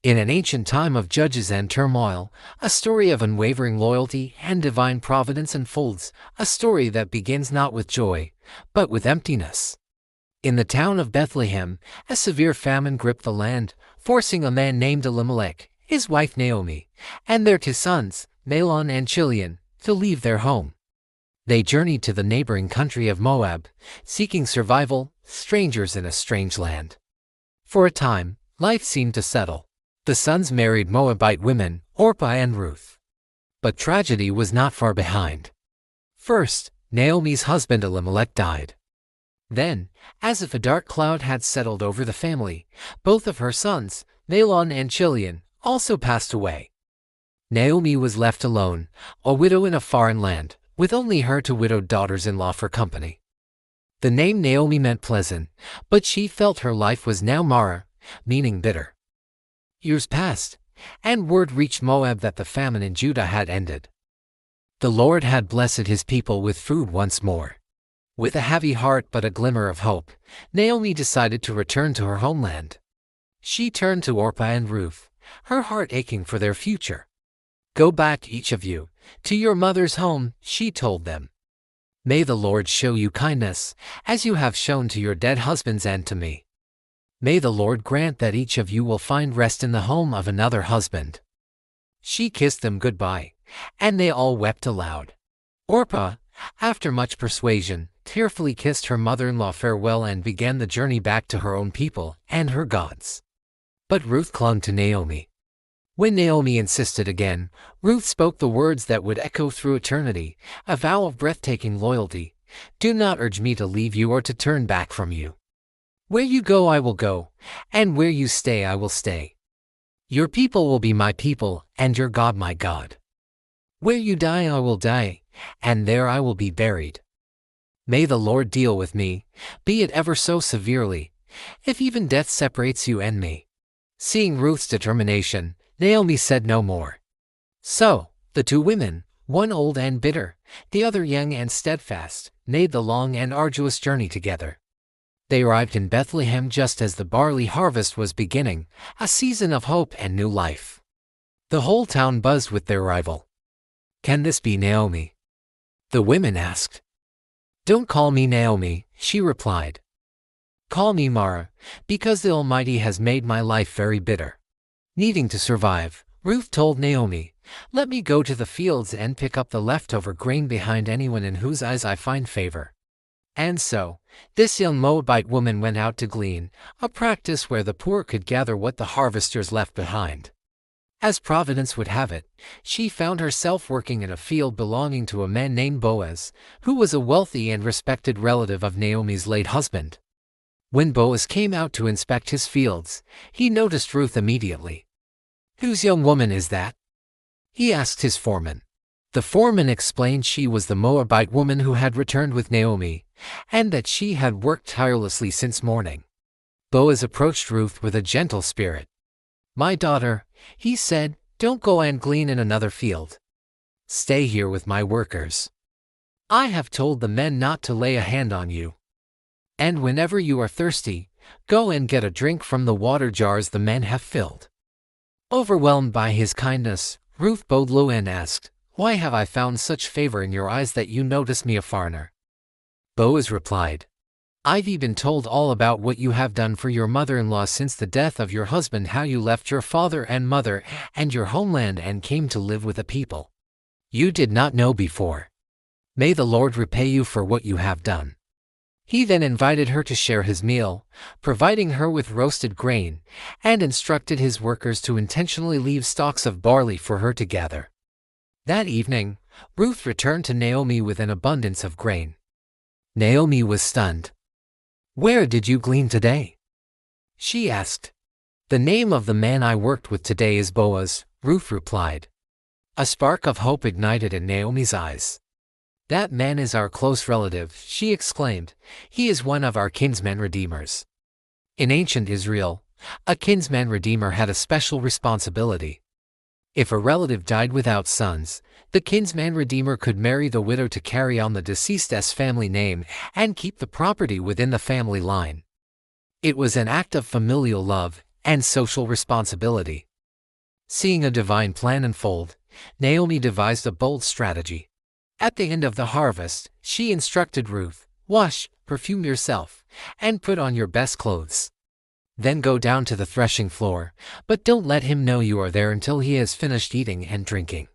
In an ancient time of judges and turmoil, a story of unwavering loyalty and divine providence unfolds, a story that begins not with joy, but with emptiness. In the town of Bethlehem, a severe famine gripped the land, forcing a man named Elimelech, his wife Naomi, and their 2 sons, Mahlon and Chilion, to leave their home. They journeyed to the neighboring country of Moab, seeking survival, strangers in a strange land. For a time, life seemed to settle. The sons married Moabite women, Orpah and Ruth. But tragedy was not far behind. First, Naomi's husband Elimelech died. Then, as if a dark cloud had settled over the family, both of her sons, Mahlon and Chilion, also passed away. Naomi was left alone, a widow in a foreign land, with only her 2 widowed daughters-in-law for company. The name Naomi meant pleasant, but she felt her life was now Mara, meaning bitter. Years passed, and word reached Moab that the famine in Judah had ended. The Lord had blessed his people with food once more. With a heavy heart but a glimmer of hope, Naomi decided to return to her homeland. She turned to Orpah and Ruth, her heart aching for their future. "Go back, each of you, to your mother's home," she told them. "May the Lord show you kindness, as you have shown to your dead husbands and to me. May the Lord grant that each of you will find rest in the home of another husband." She kissed them goodbye, and they all wept aloud. Orpah, after much persuasion, tearfully kissed her mother-in-law farewell and began the journey back to her own people and her gods. But Ruth clung to Naomi. When Naomi insisted again, Ruth spoke the words that would echo through eternity, a vow of breathtaking loyalty: "Do not urge me to leave you or to turn back from you. Where you go I will go, and where you stay I will stay. Your people will be my people, and your God my God. Where you die I will die, and there I will be buried. May the Lord deal with me, be it ever so severely, if even death separates you and me." Seeing Ruth's determination, Naomi said no more. So, the 2 women, one old and bitter, the other young and steadfast, made the long and arduous journey together. They arrived in Bethlehem just as the barley harvest was beginning, a season of hope and new life. The whole town buzzed with their arrival. "Can this be Naomi?" the women asked. "Don't call me Naomi," she replied. "Call me Mara, because the Almighty has made my life very bitter." Needing to survive, Ruth told Naomi, "Let me go to the fields and pick up the leftover grain behind anyone in whose eyes I find favor." And so, this young Moabite woman went out to glean, a practice where the poor could gather what the harvesters left behind. As Providence would have it, she found herself working in a field belonging to a man named Boaz, who was a wealthy and respected relative of Naomi's late husband. When Boaz came out to inspect his fields, he noticed Ruth immediately. "Whose young woman is that?" he asked his foreman. The foreman explained she was the Moabite woman who had returned with Naomi, and that she had worked tirelessly since morning. Boaz approached Ruth with a gentle spirit. "My daughter," he said, "don't go and glean in another field. Stay here with my workers. I have told the men not to lay a hand on you. And whenever you are thirsty, go and get a drink from the water jars the men have filled." Overwhelmed by his kindness, Ruth bowed low and asked, "Why have I found such favor in your eyes that you notice me a foreigner?" Boaz replied, "I've been told all about what you have done for your mother-in-law since the death of your husband, how you left your father and mother and your homeland and came to live with a people you did not know before. May the Lord repay you for what you have done." He then invited her to share his meal, providing her with roasted grain, and instructed his workers to intentionally leave stalks of barley for her to gather. That evening, Ruth returned to Naomi with an abundance of grain. Naomi was stunned. "Where did you glean today?" she asked. "The name of the man I worked with today is Boaz," Ruth replied. A spark of hope ignited in Naomi's eyes. "That man is our close relative," she exclaimed. "He is one of our kinsman redeemers." In ancient Israel, a kinsman redeemer had a special responsibility. If a relative died without sons, the kinsman redeemer could marry the widow to carry on the deceased's family name and keep the property within the family line. It was an act of familial love and social responsibility. Seeing a divine plan unfold, Naomi devised a bold strategy. At the end of the harvest, she instructed Ruth, "Wash, perfume yourself, and put on your best clothes. Then go down to the threshing floor, but don't let him know you are there until he has finished eating and drinking.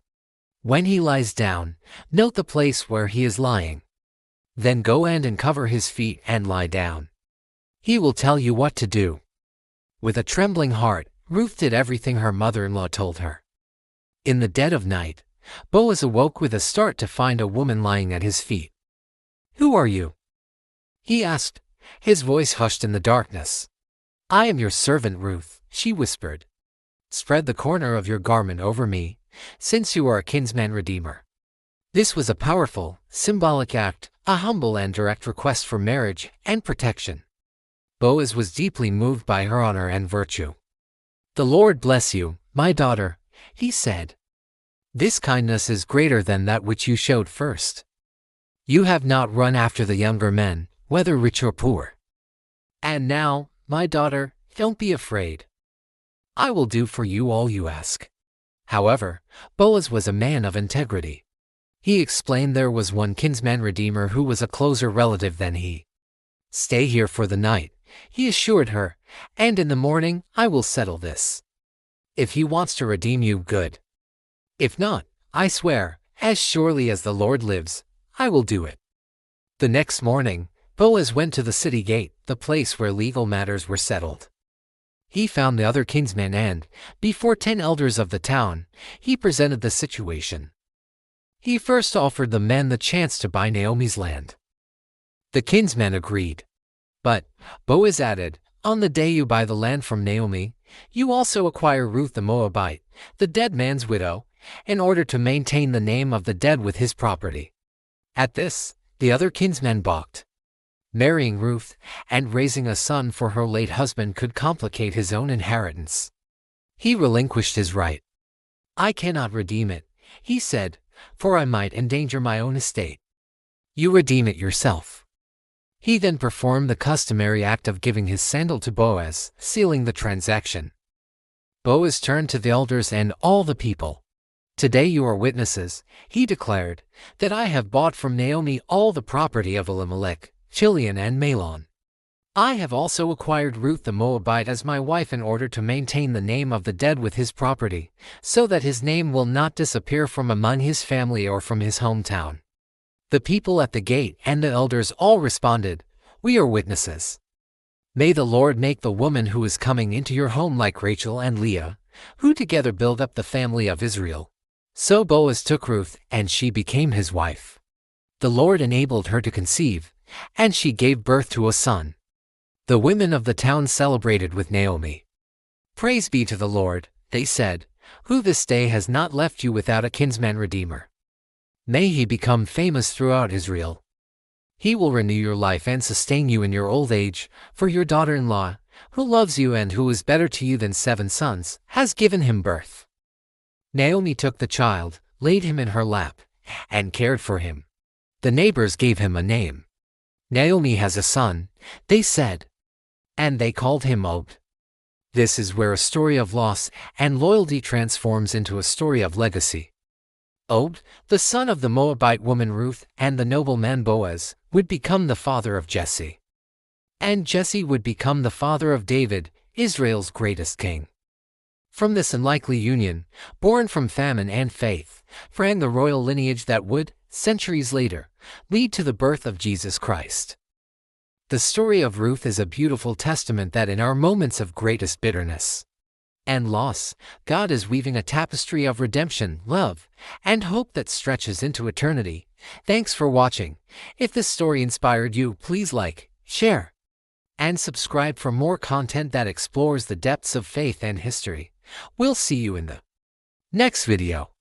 When he lies down, note the place where he is lying. Then go and uncover his feet and lie down. He will tell you what to do." With a trembling heart, Ruth did everything her mother-in-law told her. In the dead of night, Boaz awoke with a start to find a woman lying at his feet. "Who are you?" he asked, his voice hushed in the darkness. "I am your servant Ruth," she whispered. "Spread the corner of your garment over me, since you are a kinsman redeemer." This was a powerful, symbolic act, a humble and direct request for marriage and protection. Boaz was deeply moved by her honor and virtue. "The Lord bless you, my daughter," he said. "This kindness is greater than that which you showed first. You have not run after the younger men, whether rich or poor. And now, my daughter, don't be afraid. I will do for you all you ask." However, Boaz was a man of integrity. He explained there was one kinsman redeemer who was a closer relative than he. "Stay here for the night," he assured her, "and in the morning I will settle this. If he wants to redeem you, good. If not, I swear, as surely as the Lord lives, I will do it." The next morning, Boaz went to the city gate, the place where legal matters were settled. He found the other kinsmen and, before 10 elders of the town, he presented the situation. He first offered the men the chance to buy Naomi's land. The kinsmen agreed. But, Boaz added, "On the day you buy the land from Naomi, you also acquire Ruth the Moabite, the dead man's widow, in order to maintain the name of the dead with his property." At this, the other kinsmen balked. Marrying Ruth and raising a son for her late husband could complicate his own inheritance. He relinquished his right. "I cannot redeem it," he said, "for I might endanger my own estate. You redeem it yourself." He then performed the customary act of giving his sandal to Boaz, sealing the transaction. Boaz turned to the elders and all the people. "Today you are witnesses," he declared, "that I have bought from Naomi all the property of Elimelech, Chilion and Mahlon. I have also acquired Ruth the Moabite as my wife in order to maintain the name of the dead with his property, so that his name will not disappear from among his family or from his hometown." The people at the gate and the elders all responded, "We are witnesses. May the Lord make the woman who is coming into your home like Rachel and Leah, who together build up the family of Israel." So Boaz took Ruth, and she became his wife. The Lord enabled her to conceive, and she gave birth to a son. The women of the town celebrated with Naomi. "Praise be to the Lord," they said, "who this day has not left you without a kinsman redeemer. May he become famous throughout Israel. He will renew your life and sustain you in your old age, for your daughter-in-law, who loves you and who is better to you than 7 sons, has given him birth." Naomi took the child, laid him in her lap, and cared for him. The neighbors gave him a name. "Naomi has a son," they said. And they called him Obed. This is where a story of loss and loyalty transforms into a story of legacy. Obed, the son of the Moabite woman Ruth and the nobleman Boaz, would become the father of Jesse. And Jesse would become the father of David, Israel's greatest king. From this unlikely union, born from famine and faith, sprang the royal lineage that would, centuries later, lead to the birth of Jesus Christ. The story of Ruth is a beautiful testament that in our moments of greatest bitterness and loss, God is weaving a tapestry of redemption, love, and hope that stretches into eternity. Thanks for watching. If this story inspired you, please like, share, and subscribe for more content that explores the depths of faith and history. We'll see you in the next video.